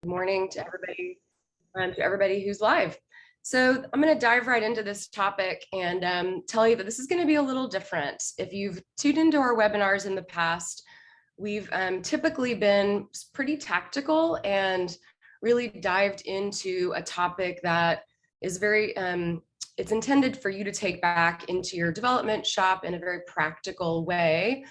Good morning to everybody who's live. So I'm going to dive right into this topic and tell you that this is going to be a little different. If you've tuned into our webinars in the past, we've typically been pretty tactical and really dived into a topic that is very, it's intended for you to take back into your development shop in a very practical way.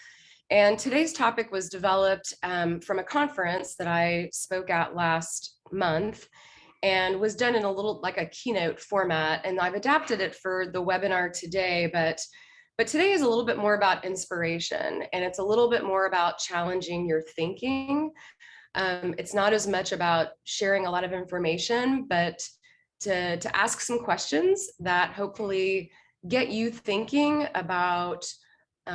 And today's topic was developed from a conference that I spoke at last month and was done in a little like a keynote format. And I've adapted it for the webinar today, but today is a little bit more about inspiration, and it's a little bit more about challenging your thinking. It's not as much about sharing a lot of information, but to ask some questions that hopefully get you thinking about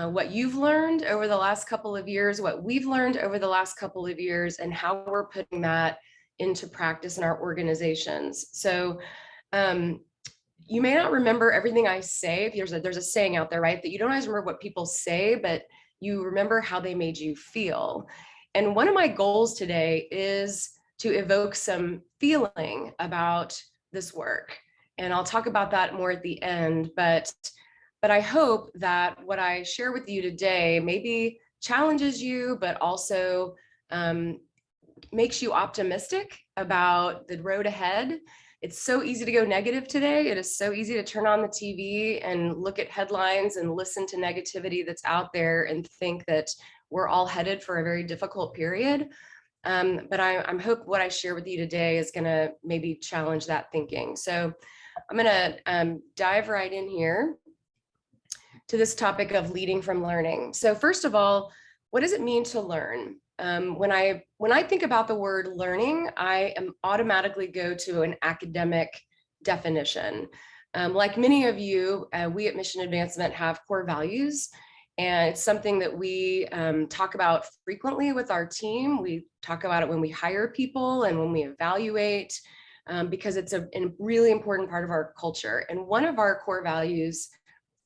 what you've learned over the last couple of years, what we've learned over the last couple of years, and how we're putting that into practice in our organizations. So you may not remember everything I say. There's a saying out there, right? That you don't always remember what people say, but you remember how they made you feel. And one of my goals today is to evoke some feeling about this work. And I'll talk about that more at the end, but I hope that what I share with you today maybe challenges you, but also makes you optimistic about the road ahead. It's so easy to go negative today. It is so easy to turn on the TV and look at headlines and listen to negativity that's out there and think that we're all headed for a very difficult period. But I'm hope what I share with you today is going to maybe challenge that thinking. So I'm going to dive right in here to this topic of leading from learning. So first of all, what does it mean to learn? When I think about the word learning, I am automatically go to an academic definition. Like many of you, we at Mission Advancement have core values, and it's something that we talk about frequently with our team. We talk about it when we hire people and when we evaluate, because it's a really important part of our culture. And one of our core values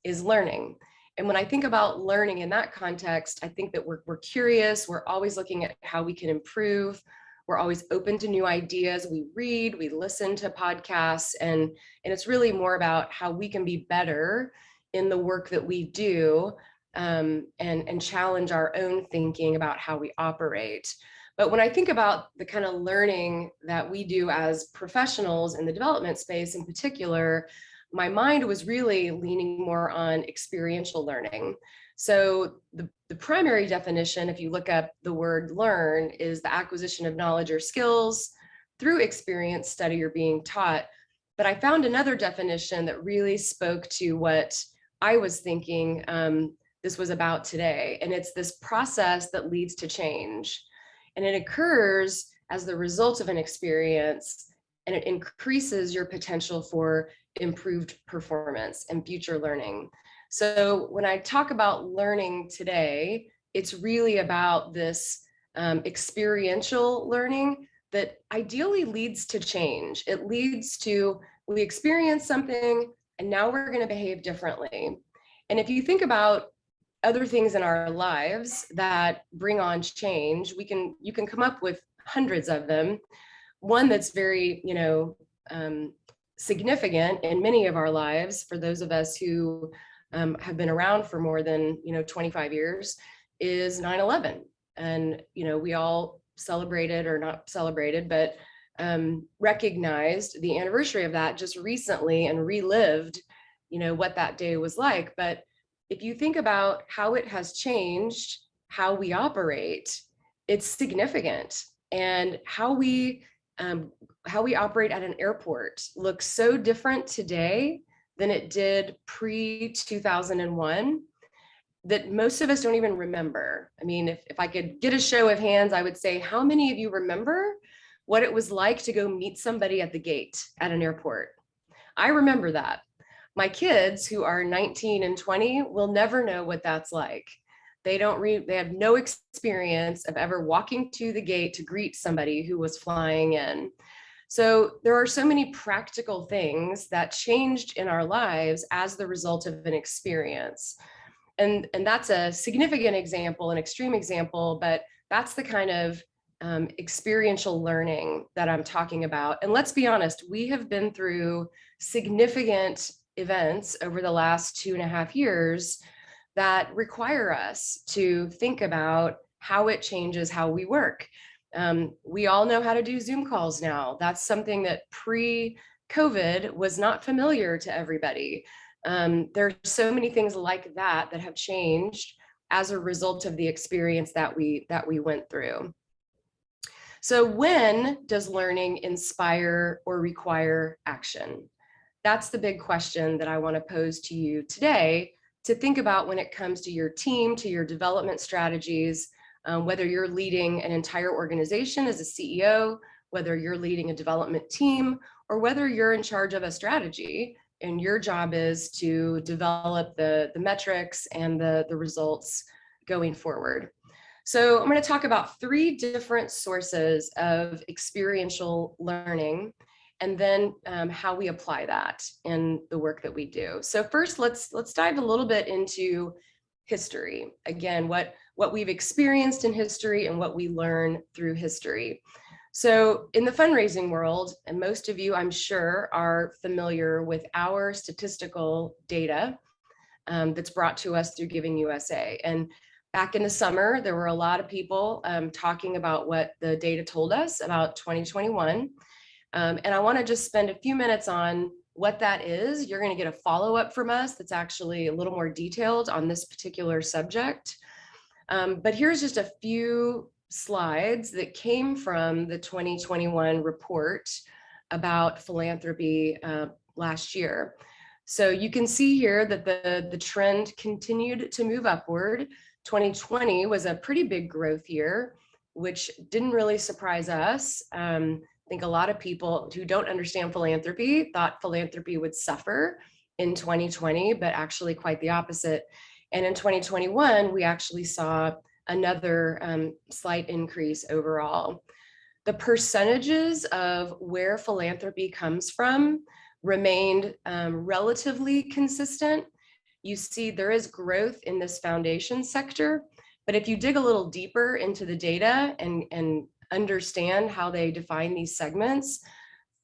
is learning. And when I think about learning in that context, I think that we're curious. We're always looking at how we can improve. We're always open to new ideas. We read, we listen to podcasts, and it's really more about how we can be better in the work that we do, and challenge our own thinking about how we operate. But when I think about the kind of learning that we do as professionals in the development space in particular, my mind was really leaning more on experiential learning. So the primary definition, if you look up the word learn, is the acquisition of knowledge or skills through experience, study, or being taught. But I found another definition that really spoke to what I was thinking this was about today. And it's this process that leads to change. And it occurs as the result of an experience, and it increases your potential for improved performance and future learning. So when I talk about learning today, it's really about this experiential learning that ideally leads to change. It leads to, we experience something and now we're going to behave differently. And if you think about other things in our lives that bring on change, you can come up with hundreds of them. One that's very, significant in many of our lives, for those of us who have been around for more than 25 years, is 9/11. And we all celebrated, or not celebrated, but recognized the anniversary of that just recently and relived what that day was like. But if you think about how it has changed how we operate, it's significant. And how we operate at an airport looks so different today than it did pre-2001 that most of us don't even remember. I mean, if I could get a show of hands, I would say, how many of you remember what it was like to go meet somebody at the gate at an airport? I remember that. My kids, who are 19 and 20, will never know what that's like. They have no experience of ever walking to the gate to greet somebody who was flying in. So there are so many practical things that changed in our lives as the result of an experience. And that's a significant example, an extreme example, but that's the kind of experiential learning that I'm talking about. And let's be honest, we have been through significant events over the last 2.5 years that require us to think about how it changes how we work. We all know how to do Zoom calls now. That's something that pre-COVID was not familiar to everybody. There are so many things like that that have changed as a result of the experience that we went through. So when does learning inspire or require action? That's the big question that I want to pose to you today to think about when it comes to your team, to your development strategies, whether you're leading an entire organization as a CEO, whether you're leading a development team, or whether you're in charge of a strategy and your job is to develop the metrics and the results going forward. So I'm going to talk about 3 different sources of experiential learning, and then how we apply that in the work that we do. So first, let's dive a little bit into history. Again, what we've experienced in history and what we learn through history. So in the fundraising world, and most of you, I'm sure, are familiar with our statistical data that's brought to us through Giving USA. And back in the summer, there were a lot of people talking about what the data told us about 2021. And I want to just spend a few minutes on what that is. You're going to get a follow-up from us that's actually a little more detailed on this particular subject. But here's just a few slides that came from the 2021 report about philanthropy last year. So you can see here that the trend continued to move upward. 2020 was a pretty big growth year, which didn't really surprise us. I think a lot of people who don't understand philanthropy thought philanthropy would suffer in 2020, but actually quite the opposite. And in 2021, we actually saw another slight increase overall. The percentages of where philanthropy comes from remained relatively consistent. You see there is growth in this foundation sector, but if you dig a little deeper into the data and understand how they define these segments,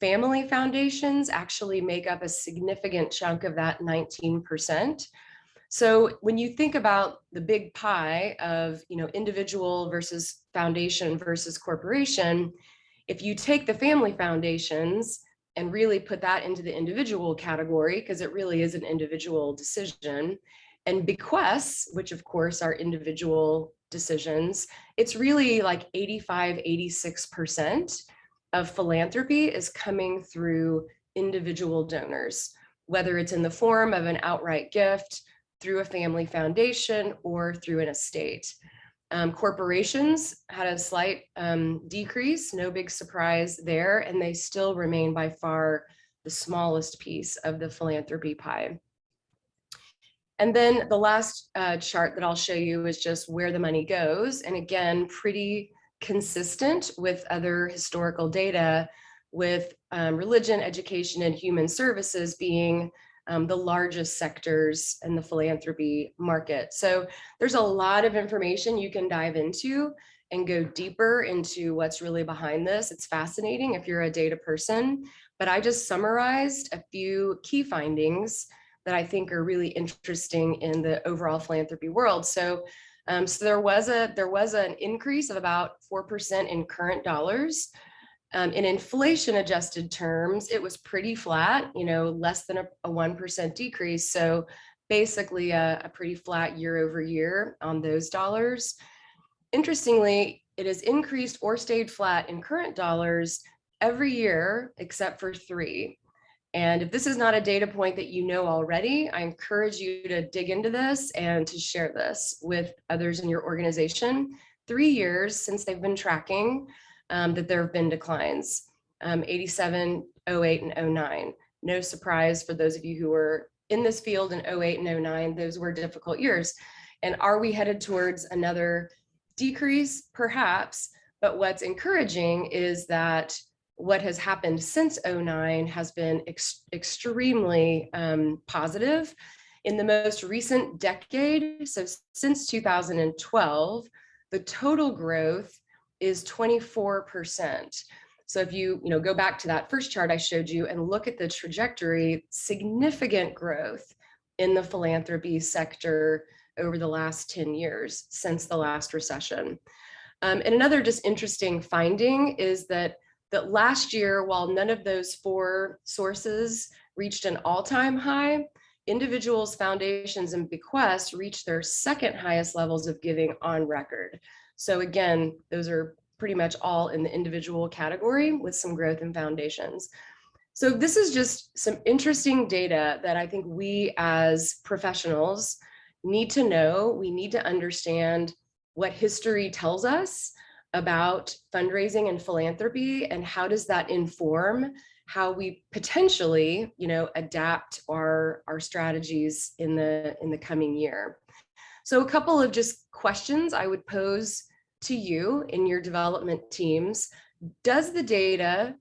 family foundations actually make up a significant chunk of that 19%. So when you think about the big pie of, individual versus foundation versus corporation, if you take the family foundations and really put that into the individual category, because it really is an individual decision, and bequests, which of course are individual decisions, it's really like 85, 86% of philanthropy is coming through individual donors, whether it's in the form of an outright gift, through a family foundation, or through an estate. Corporations had a slight decrease, no big surprise there, and they still remain by far the smallest piece of the philanthropy pie. And then the last chart that I'll show you is just where the money goes. And again, pretty consistent with other historical data, with religion, education, and human services being the largest sectors in the philanthropy market. So there's a lot of information you can dive into and go deeper into what's really behind this. It's fascinating if you're a data person, but I just summarized a few key findings that I think are really interesting in the overall philanthropy world. So, there was an increase of about 4% in current dollars. In inflation adjusted terms, it was pretty flat, less than a 1% decrease. So basically a pretty flat year over year on those dollars. Interestingly, it has increased or stayed flat in current dollars every year except for 3. And if this is not a data point that you know already, I encourage you to dig into this and to share this with others in your organization. 3 years since they've been tracking that there have been declines, 87, 08, and 09. No surprise for those of you who were in this field in 08 and 09, those were difficult years. And are we headed towards another decrease? Perhaps, but what's encouraging is that what has happened since 09 has been extremely positive. In the most recent decade, so since 2012, the total growth is 24%. So if you go back to that first chart I showed you and look at the trajectory, significant growth in the philanthropy sector over the last 10 years since the last recession. And another just interesting finding is that last year, while none of those four sources reached an all-time high, individuals, foundations, and bequests reached their second highest levels of giving on record. So again, those are pretty much all in the individual category with some growth in foundations. So this is just some interesting data that I think we as professionals need to know. We need to understand what history tells us about fundraising and philanthropy, and how does that inform how we potentially, adapt our strategies in the coming year. So a couple of just questions I would pose to you in your development teams. Does the data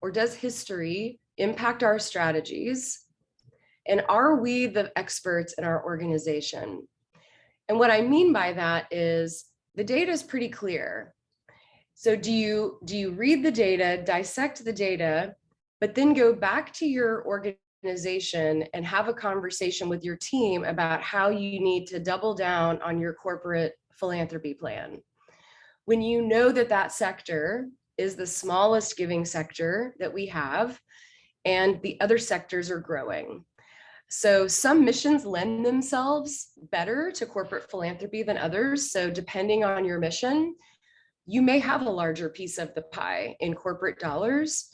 or does history impact our strategies? And are we the experts in our organization? And what I mean by that is the data is pretty clear. So do you read the data, dissect the data, but then go back to your organization and have a conversation with your team about how you need to double down on your corporate philanthropy plan? When you know that that sector is the smallest giving sector that we have, and the other sectors are growing. So some missions lend themselves better to corporate philanthropy than others. So depending on your mission, you may have a larger piece of the pie in corporate dollars.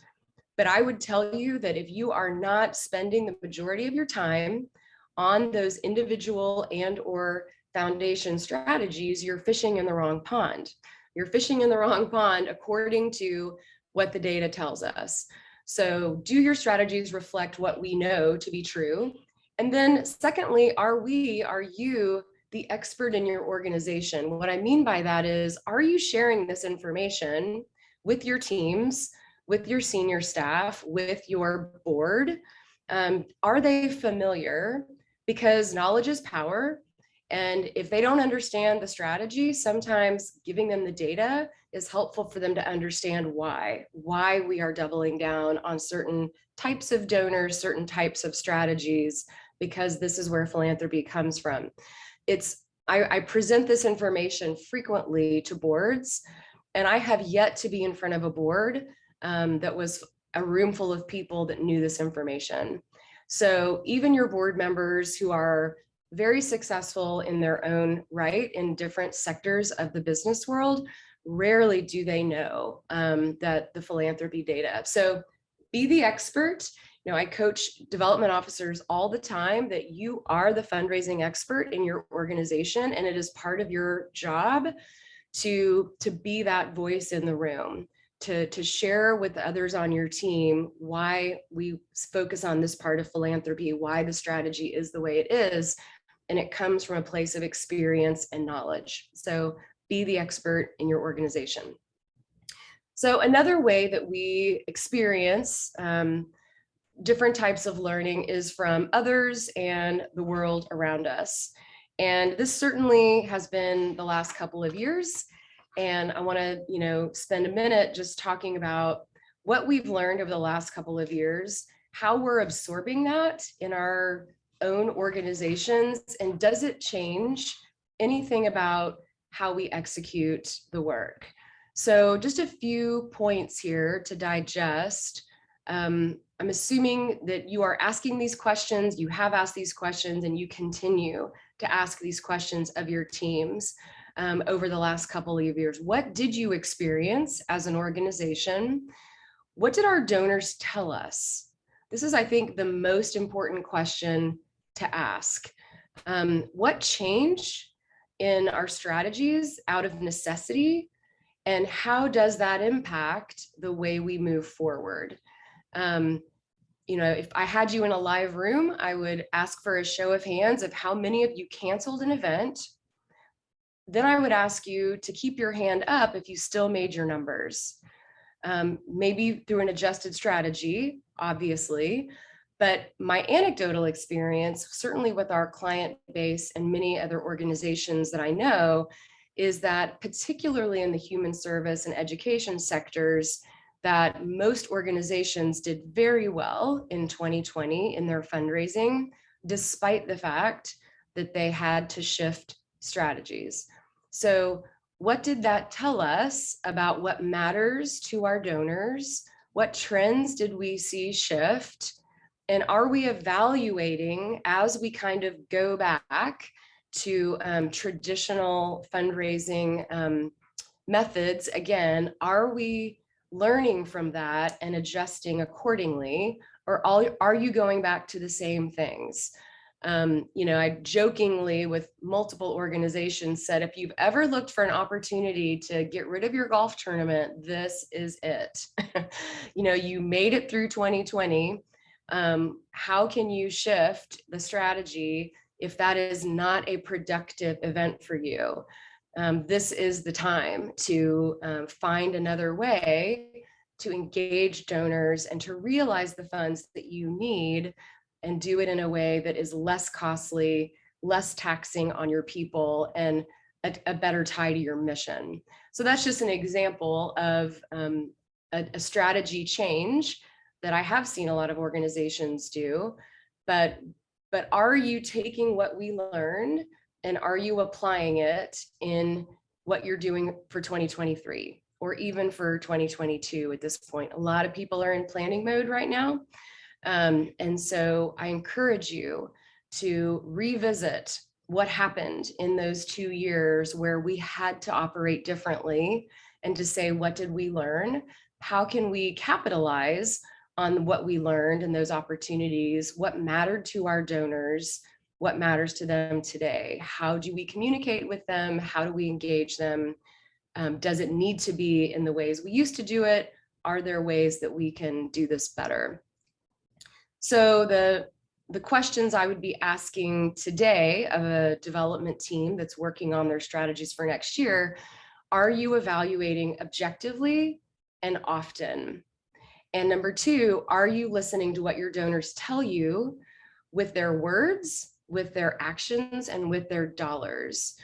But I would tell you that if you are not spending the majority of your time on those individual and or foundation strategies, you're fishing in the wrong pond. You're fishing in the wrong pond according to what the data tells us. So do your strategies reflect what we know to be true? And then secondly, are you the expert in your organization? What I mean by that is, are you sharing this information with your teams, with your senior staff, with your board? Are they familiar? Because knowledge is power. And if they don't understand the strategy, sometimes giving them the data is helpful for them to understand why we are doubling down on certain types of donors, certain types of strategies, because this is where philanthropy comes from. I present this information frequently to boards, and I have yet to be in front of a board that was a room full of people that knew this information. So even your board members who are very successful in their own right in different sectors of the business world, rarely do they know that the philanthropy data. So be the expert. I coach development officers all the time that you are the fundraising expert in your organization, and it is part of your job to be that voice in the room, to share with others on your team why we focus on this part of philanthropy, why the strategy is the way it is. And it comes from a place of experience and knowledge. So be the expert in your organization. So another way that we experience different types of learning is from others and the world around us. And this certainly has been the last couple of years. And I want to, spend a minute just talking about what we've learned over the last couple of years, how we're absorbing that in our own organizations, and does it change anything about how we execute the work? So just a few points here to digest. I'm assuming that you are asking these questions, you have asked these questions, and you continue to ask these questions of your teams over the last couple of years. What did you experience as an organization? What did our donors tell us? This is, I think, the most important question to ask. What changed in our strategies out of necessity, and how does that impact the way we move forward? If I had you in a live room, I would ask for a show of hands of how many of you canceled an event. Then I would ask you to keep your hand up if you still made your numbers. Maybe through an adjusted strategy, obviously, but my anecdotal experience, certainly with our client base and many other organizations that I know, is that particularly in the human service and education sectors, that most organizations did very well in 2020 in their fundraising, despite the fact that they had to shift strategies. So what did that tell us about what matters to our donors? What trends did we see shift? And are we evaluating as we kind of go back to traditional fundraising methods? Again, are we learning from that and adjusting accordingly? Or are you going back to the same things? I jokingly with multiple organizations said, if you've ever looked for an opportunity to get rid of your golf tournament, this is it. You made it through 2020. How can you shift the strategy if that is not a productive event for you? This is the time to find another way to engage donors and to realize the funds that you need and do it in a way that is less costly, less taxing on your people, and a better tie to your mission. So that's just an example of a strategy change that I have seen a lot of organizations do. But are you taking what we learned and are you applying it in what you're doing for 2023 or even for 2022 at this point? A lot of people are in planning mode right now. And so I encourage you to revisit what happened in those 2 years where we had to operate differently and to say, what did we learn? How can we capitalize on what we learned and those opportunities? What mattered to our donors? What matters to them today? How do we communicate with them? How do we engage them? Does it need to be in the ways we used to do it? Are there ways that we can do this better? So the questions I would be asking today of a development team that's working on their strategies for next year, are you evaluating objectively and often? And number 2, are you listening to what your donors tell you with their words, with their actions, and with their dollars?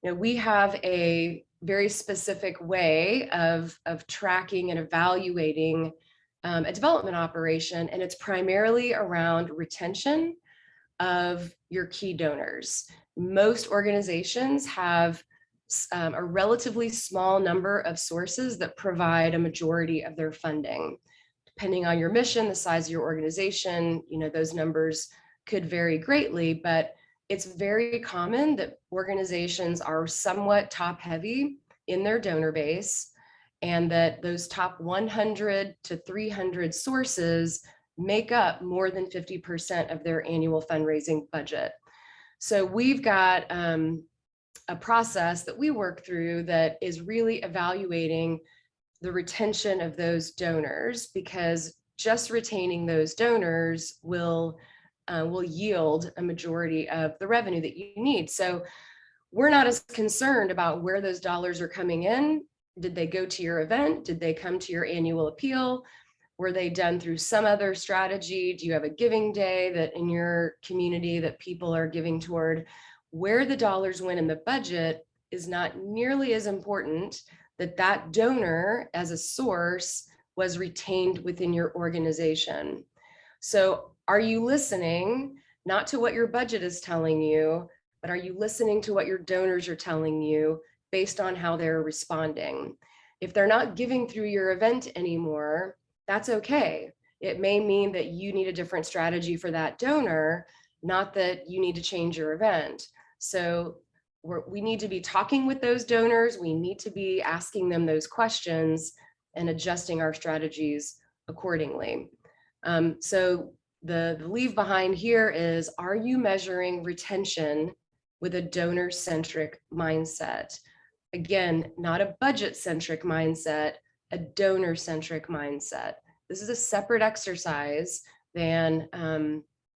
We have a very specific way of tracking and evaluating a development operation, and it's primarily around retention of your key donors. Most organizations have a relatively small number of sources that provide a majority of their funding. Depending on your mission, the size of your organization, those numbers could vary greatly, but it's very common that organizations are somewhat top heavy in their donor base, and that those top 100 to 300 sources make up more than 50% of their annual fundraising budget. So we've got a process that we work through that is really evaluating the retention of those donors, because just retaining those donors will yield a majority of the revenue that you need. So we're not as concerned about where those dollars are coming in. Did they go to your event? Did they come to your annual appeal? Were they done through some other strategy? Do you have a giving day that in your community that people are giving toward? Where the dollars went in the budget is not nearly as important. That donor as a source was retained within your organization. So are you listening not to what your budget is telling you, but are you listening to what your donors are telling you based on how they're responding? If they're not giving through your event anymore, that's okay. It may mean that you need a different strategy for that donor, not that you need to change your event. So we need to be talking with those donors. We need to be asking them those questions and adjusting our strategies accordingly. So the leave behind here is, are you measuring retention with a donor-centric mindset? Again, not a budget-centric mindset, a donor-centric mindset. This is a separate exercise than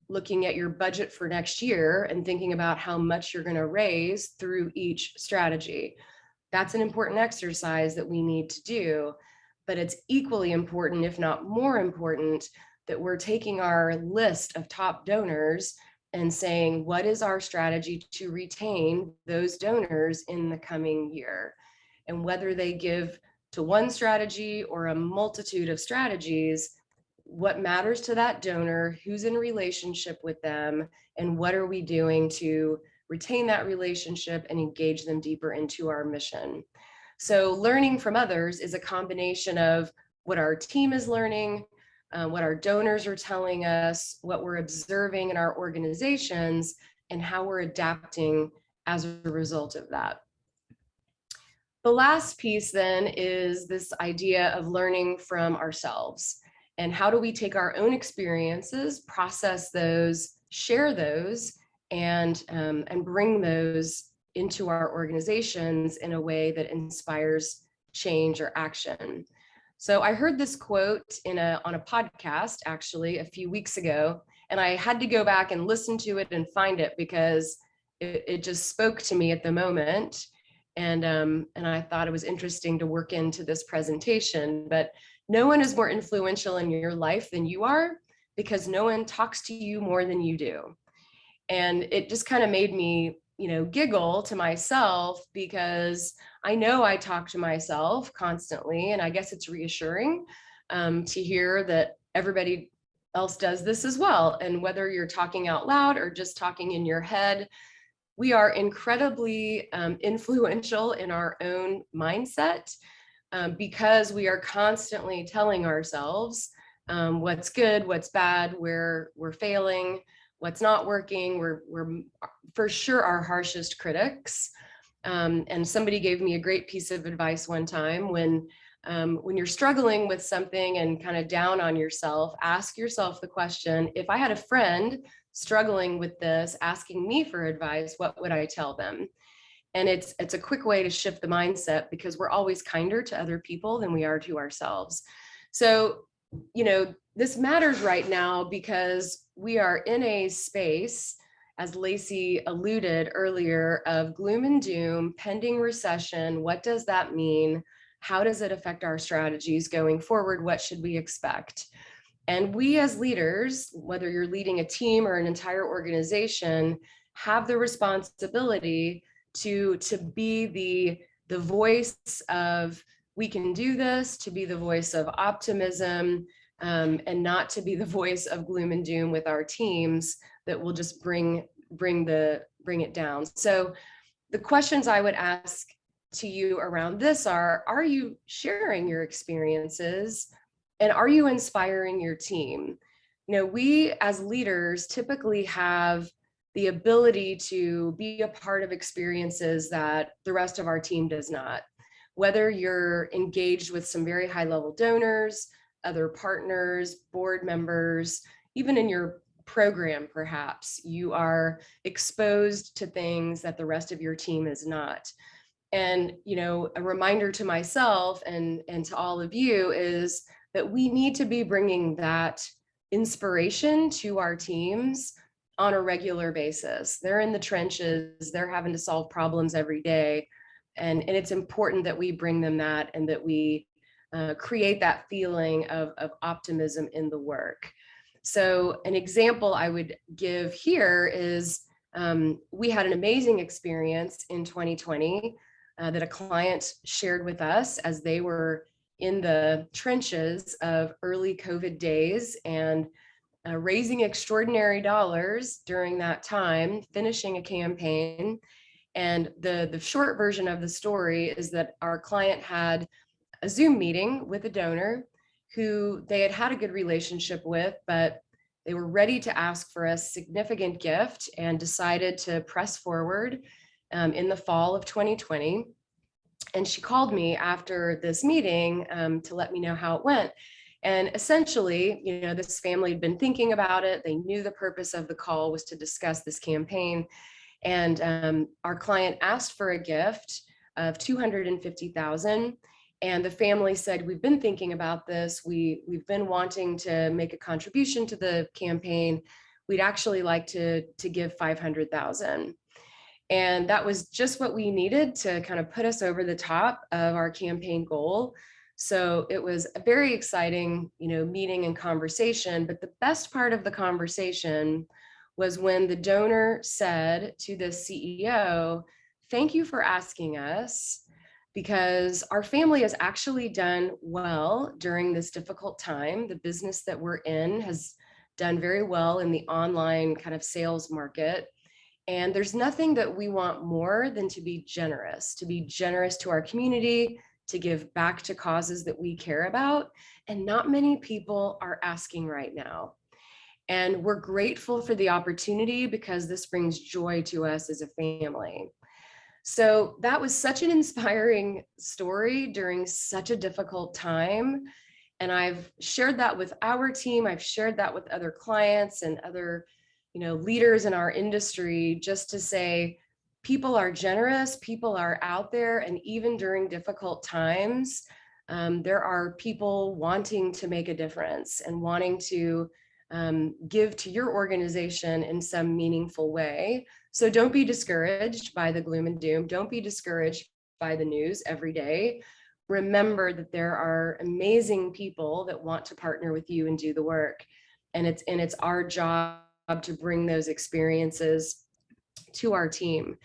looking at your budget for next year and thinking about how much you're going to raise through each strategy. That's an important exercise that we need to do, but it's equally important, if not more important, that we're taking our list of top donors and saying, what is our strategy to retain those donors in the coming year? And whether they give to one strategy or a multitude of strategies, what matters to that donor, who's in relationship with them, and what are we doing to retain that relationship and engage them deeper into our mission. So learning from others is a combination of what our team is learning, what our donors are telling us, what we're observing in our organizations, and how we're adapting as a result of that. The last piece then is this idea of learning from ourselves. And how do we take our own experiences, process those, share those, and bring those into our organizations in a way that inspires change or action. So I heard this quote on a podcast actually a few weeks ago, and I had to go back and listen to it and find it because it just spoke to me at the moment. And I thought it was interesting to work into this presentation. But no one is more influential in your life than you are, because no one talks to you more than you do. And it just kind of made me, giggle to myself, because I know I talk to myself constantly, and I guess it's reassuring to hear that everybody else does this as well. And whether you're talking out loud or just talking in your head, we are incredibly influential in our own mindset, because we are constantly telling ourselves what's good, what's bad, where we're failing, what's not working. We're for sure our harshest critics. And somebody gave me a great piece of advice one time: when you're struggling with something and kind of down on yourself, ask yourself the question, if I had a friend struggling with this asking me for advice, what would I tell them? And it's a quick way to shift the mindset, because we're always kinder to other people than we are to ourselves. So, this matters right now because we are in a space, as Lacey alluded earlier, of gloom and doom, pending recession. What does that mean? How does it affect our strategies going forward? What should we expect? And we as leaders, whether you're leading a team or an entire organization, have the responsibility to be the voice of, we can do this, to be the voice of optimism, and not to be the voice of gloom and doom with our teams that will just bring it down. So the questions I would ask to you around this are you sharing your experiences? And are you inspiring your team? We as leaders typically have the ability to be a part of experiences that the rest of our team does not. Whether you're engaged with some very high level donors, other partners, board members, even in your program, perhaps you are exposed to things that the rest of your team is not. And, a reminder to myself and to all of you is that we need to be bringing that inspiration to our teams on a regular basis. They're in the trenches, they're having to solve problems every day. And it's important that we bring them that, and that we create that feeling of optimism in the work. So an example I would give here is we had an amazing experience in 2020 that a client shared with us as they were in the trenches of early COVID days and raising extraordinary dollars during that time, finishing a campaign. And the short version of the story is that our client had a Zoom meeting with a donor who they had a good relationship with, but they were ready to ask for a significant gift and decided to press forward in the fall of 2020. And she called me after this meeting to let me know how it went. And essentially, this family had been thinking about it. They knew the purpose of the call was to discuss this campaign. And our client asked for a gift of $250,000. And the family said, we've been thinking about this. We've been wanting to make a contribution to the campaign. We'd actually like to give $500,000. And that was just what we needed to kind of put us over the top of our campaign goal. So it was a very exciting, meeting and conversation. But the best part of the conversation was when the donor said to the CEO, "Thank you for asking us, because our family has actually done well during this difficult time. The business that we're in has done very well in the online kind of sales market. And there's nothing that we want more than to be generous to our community, to give back to causes that we care about. And not many people are asking right now. And we're grateful for the opportunity because this brings joy to us as a family." So that was such an inspiring story during such a difficult time. And I've shared that with our team. I've shared that with other clients and other, leaders in our industry, just to say, people are generous, people are out there, and even during difficult times, there are people wanting to make a difference and wanting to give to your organization in some meaningful way. So don't be discouraged by the gloom and doom. Don't be discouraged by the news every day. Remember that there are amazing people that want to partner with you and do the work. And it's our job to bring those experiences to our team.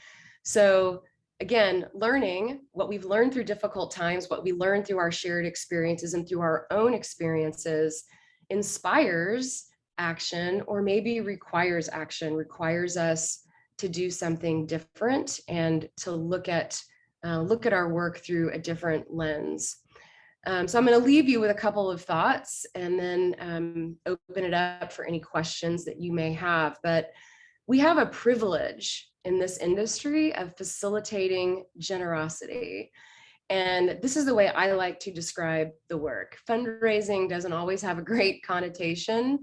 So again, learning what we've learned through difficult times, what we learned through our shared experiences and through our own experiences, inspires action, or maybe requires action, requires us to do something different and to look at our work through a different lens. So I'm going to leave you with a couple of thoughts and then open it up for any questions that you may have. But we have a privilege in this industry of facilitating generosity. And this is the way I like to describe the work. Fundraising doesn't always have a great connotation,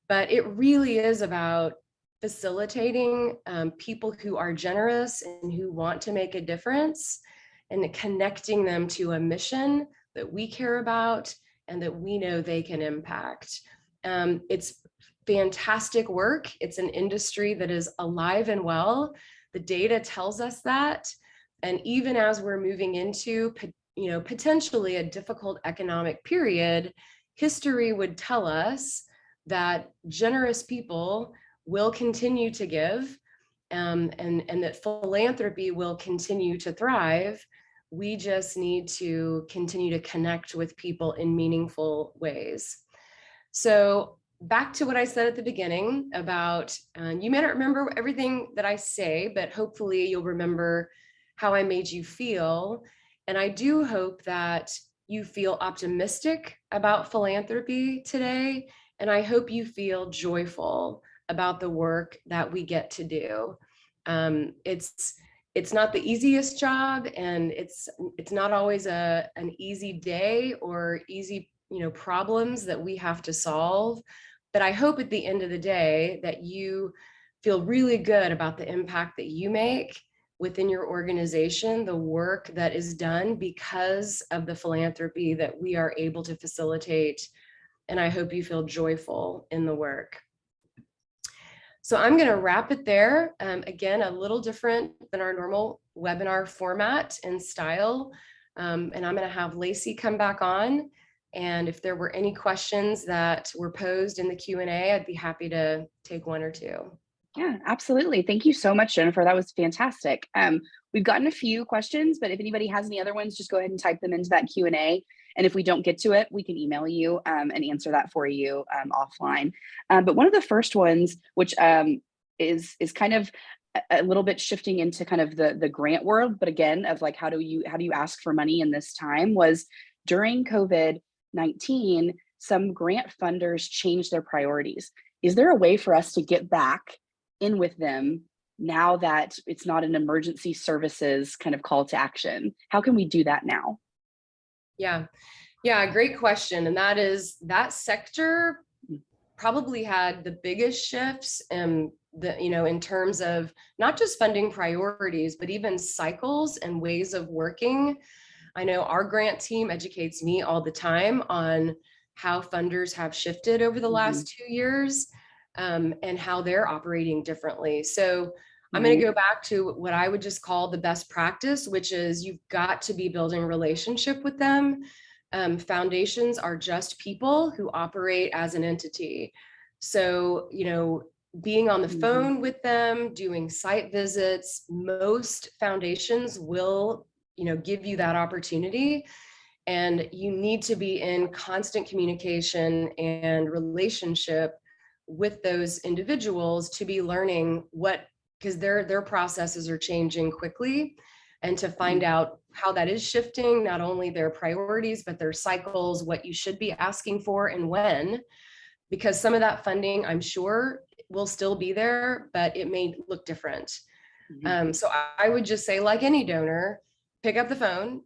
but it really is about facilitating people who are generous and who want to make a difference, and connecting them to a mission that we care about and that we know they can impact. It's fantastic work. It's an industry that is alive and well. The data tells us that. And even as we're moving into, potentially a difficult economic period, history would tell us that generous people will continue to give, and that philanthropy will continue to thrive. We just need to continue to connect with people in meaningful ways. So back to what I said at the beginning about, you may not remember everything that I say, but hopefully you'll remember how I made you feel. And I do hope that you feel optimistic about philanthropy today. And I hope you feel joyful about the work that we get to do. It's not the easiest job, and it's not always an easy day or easy problems that we have to solve. But I hope at the end of the day that you feel really good about the impact that you make within your organization, the work that is done because of the philanthropy that we are able to facilitate. And I hope you feel joyful in the work. So I'm going to wrap it there. Again, a little different than our normal webinar format and style. And I'm going to have Lacey come back on. And if there were any questions that were posed in the Q&A, I'd be happy to take one or two. Yeah, absolutely. Thank you so much, Jennifer. That was fantastic. We've gotten a few questions, but if anybody has any other ones, just go ahead and type them into that Q&A. And if we don't get to it, we can email you and answer that for you offline. But one of the first ones, which is kind of a little bit shifting into kind of the grant world, but again, of like, how do you ask for money in this time, was during COVID-19, some grant funders changed their priorities. Is there a way for us to get back in with them now that it's not an emergency services kind of call to action? How can we do that now? Yeah, great question. And that sector probably had the biggest shifts in terms of not just funding priorities, but even cycles and ways of working. I know our grant team educates me all the time on how funders have shifted over the last 2 years, and how they're operating differently. So I'm going to go back to what I would just call the best practice, which is you've got to be building relationship with them. Foundations are just people who operate as an entity. So, being on the Mhm. phone with them, doing site visits. Most foundations will, give you that opportunity. And you need to be in constant communication and relationship with those individuals to be learning because their processes are changing quickly, and to find out how that is shifting, not only their priorities, but their cycles, what you should be asking for and when, because some of that funding, I'm sure, will still be there, but it may look different. So I would just say, like any donor, pick up the phone,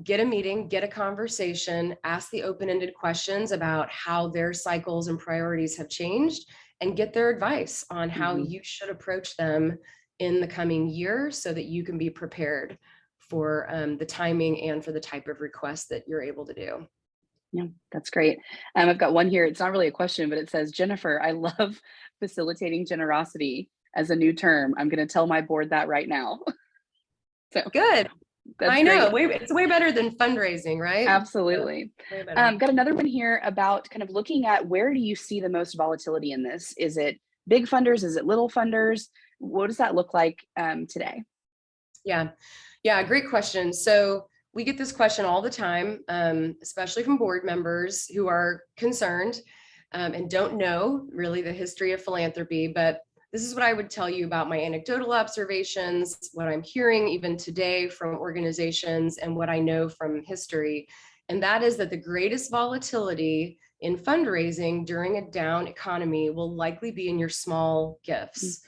get a meeting, get a conversation, ask the open-ended questions about how their cycles and priorities have changed, and get their advice on how you should approach them in the coming year so that you can be prepared for the timing and for the type of request that you're able to do. Yeah, that's great. I've got one here. It's not really a question, but it says, Jennifer, I love facilitating generosity as a new term. I'm going to tell my board that right now. So Good. that's I know. great. It's way better than fundraising, right? Absolutely. Way better. Got another one here about kind of looking at where do you see the most volatility in this? Is it big funders? Is it little funders? What does that look like today? Yeah, great question. So we get this question all the time, especially from board members who are concerned and don't know really the history of philanthropy. But this is what I would tell you about my anecdotal observations, what I'm hearing even today from organizations, and what I know from history. And that is that the greatest volatility in fundraising during a down economy will likely be in your small gifts.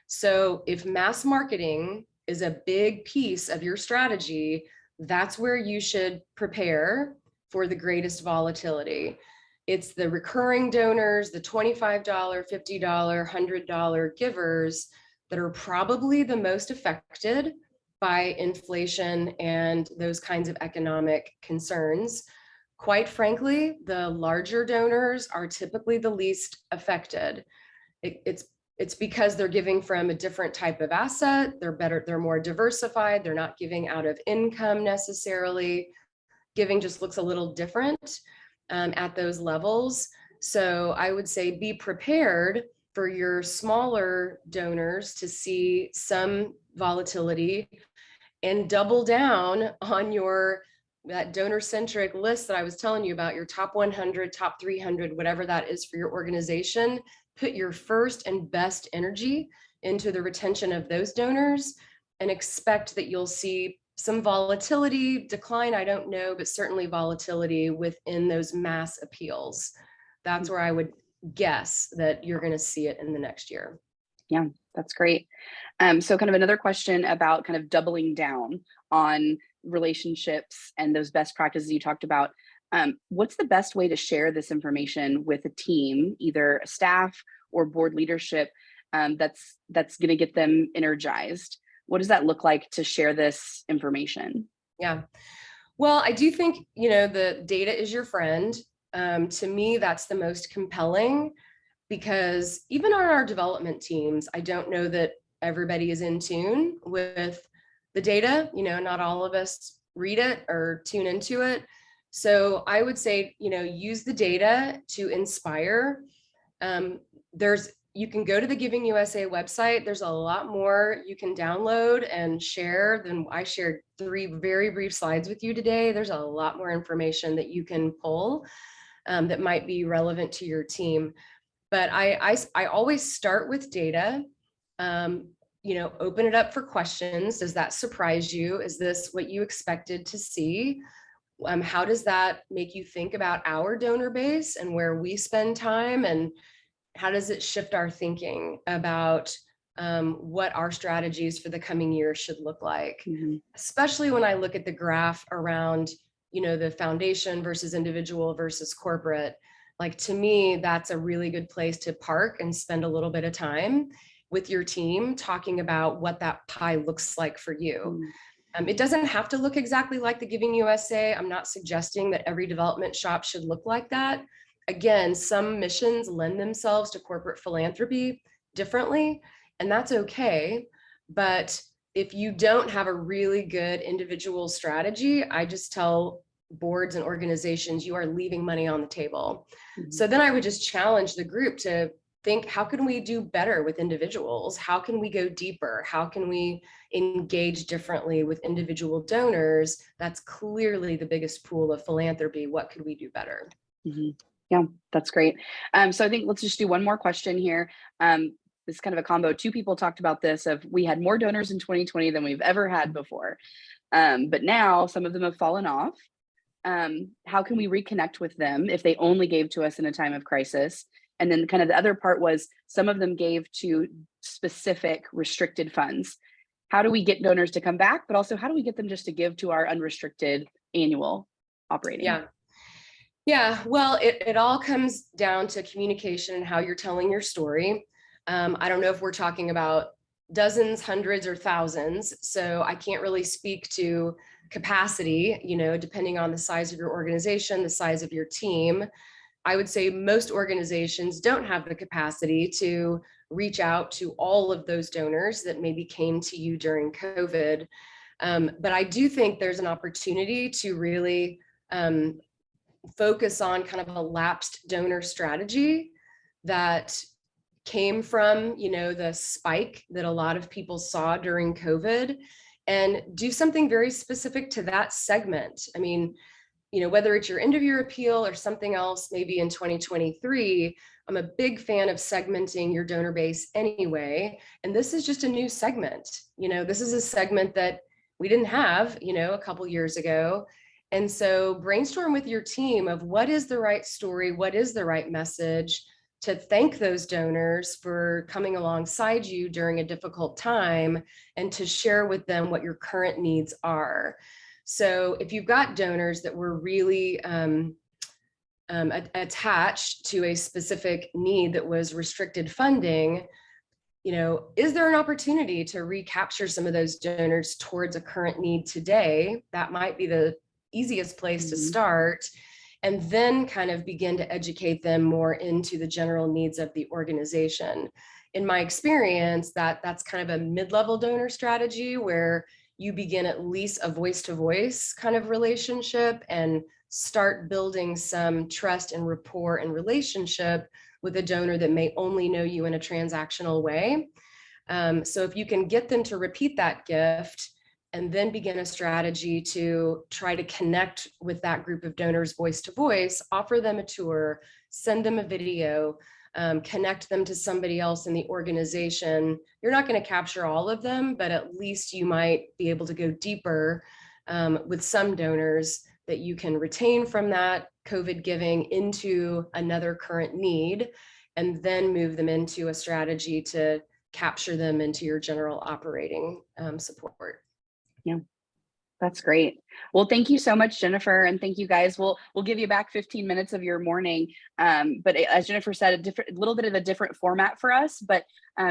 So if mass marketing is a big piece of your strategy, that's where you should prepare for the greatest volatility. It's the recurring donors, the $25, $50, $100 givers that are probably the most affected by inflation and those kinds of economic concerns. Quite frankly, the larger donors are typically the least affected. It's because they're giving from a different type of asset. They're more diversified. They're not giving out of income necessarily. Giving just looks a little different at those levels. So I would say be prepared for your smaller donors to see some volatility, and double down on that donor-centric list that I was telling you about, your top 100, top 300, whatever that is for your organization. Put your first and best energy into the retention of those donors, and expect that you'll see some volatility, decline, I don't know, but certainly volatility within those mass appeals. That's where I would guess that you're going to see it in the next year. Yeah, that's great. So kind of another question about kind of doubling down on relationships and those best practices you talked about. What's the best way to share this information with a team, either a staff or board leadership, that's going to get them energized? What does that look like to share this information? Yeah. Well, I do think, the data is your friend. To me, that's the most compelling, because even on our development teams, I don't know that everybody is in tune with the data. Not all of us read it or tune into it. So I would say, use the data to inspire. You can go to the Giving USA website. There's a lot more you can download and share than I shared 3 very brief slides with you today. There's a lot more information that you can pull that might be relevant to your team. But I always start with data. Open it up for questions. Does that surprise you? Is this what you expected to see? How does that make you think about our donor base and where we spend time? And how does it shift our thinking about what our strategies for the coming year should look like? Especially when I look at the graph around, the foundation versus individual versus corporate. Like, to me, that's a really good place to park and spend a little bit of time with your team talking about what that pie looks like for you. It doesn't have to look exactly like the Giving USA. I'm not suggesting that every development shop should look like that. Again, some missions lend themselves to corporate philanthropy differently, and that's okay. But if you don't have a really good individual strategy, I just tell boards and organizations, you are leaving money on the table. So then I would just challenge the group to think, how can we do better with individuals? How can we go deeper? How can we engage differently with individual donors? That's clearly the biggest pool of philanthropy. What could we do better? Yeah, that's great. So I think let's just do one more question here. This is kind of a combo. Two people talked about this of we had more donors in 2020 than we've ever had before. But now some of them have fallen off. How can we reconnect with them if they only gave to us in a time of crisis? And then kind of the other part was some of them gave to specific restricted funds. How do we get donors to come back? But also how do we get them just to give to our unrestricted annual operating? Yeah, well, it all comes down to communication and how you're telling your story. I don't know if we're talking about dozens, hundreds, or thousands, so I can't really speak to capacity, depending on the size of your organization, the size of your team. I would say most organizations don't have the capacity to reach out to all of those donors that maybe came to you during COVID. But I do think there's an opportunity to really focus on kind of a lapsed donor strategy that came from, the spike that a lot of people saw during COVID, and do something very specific to that segment. I mean, whether it's your end of year appeal or something else, maybe in 2023, I'm a big fan of segmenting your donor base anyway. And this is just a new segment. This is a segment that we didn't have, a couple years ago. And so brainstorm with your team of what is the right story, what is the right message to thank those donors for coming alongside you during a difficult time, and to share with them what your current needs are. So if you've got donors that were really attached to a specific need that was restricted funding, is there an opportunity to recapture some of those donors towards a current need today? That might be the easiest place to start, and then kind of begin to educate them more into the general needs of the organization. In my experience, that's kind of a mid-level donor strategy where you begin at least a voice-to-voice kind of relationship and start building some trust and rapport and relationship with a donor that may only know you in a transactional way. So if you can get them to repeat that gift and then begin a strategy to try to connect with that group of donors voice to voice, offer them a tour, send them a video, connect them to somebody else in the organization. You're not going to capture all of them, but at least you might be able to go deeper with some donors that you can retain from that COVID giving into another current need, and then move them into a strategy to capture them into your general operating support. Yeah, that's great. Well, thank you so much, Jennifer, and thank you guys. We'll give you back 15 minutes of your morning. But as Jennifer said, a little bit of a different format for us, but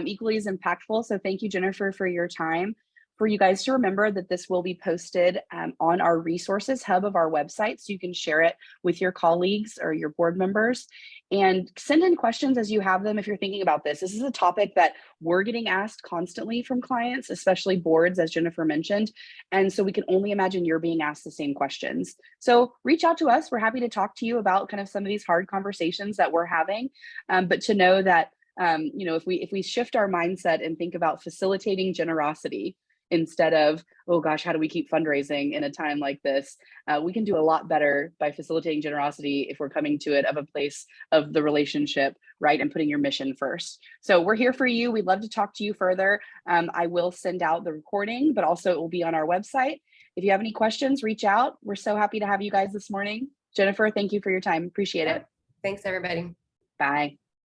equally as impactful. So thank you, Jennifer, for your time. For you guys to remember that this will be posted on our resources hub of our website, so you can share it with your colleagues or your board members, and send in questions as you have them if you're thinking about this. This is a topic that we're getting asked constantly from clients, especially boards, as Jennifer mentioned. And so we can only imagine you're being asked the same questions. So reach out to us. We're happy to talk to you about kind of some of these hard conversations that we're having, but to know that if we shift our mindset and think about facilitating generosity instead of, oh gosh, how do we keep fundraising in a time like this? We can do a lot better by facilitating generosity if we're coming to it of a place of the relationship, right? And putting your mission first. So we're here for you. We'd love to talk to you further. I will send out the recording, but also it will be on our website. If you have any questions, reach out. We're so happy to have you guys this morning. Jennifer, thank you for your time. Appreciate it. Thanks, everybody. Bye.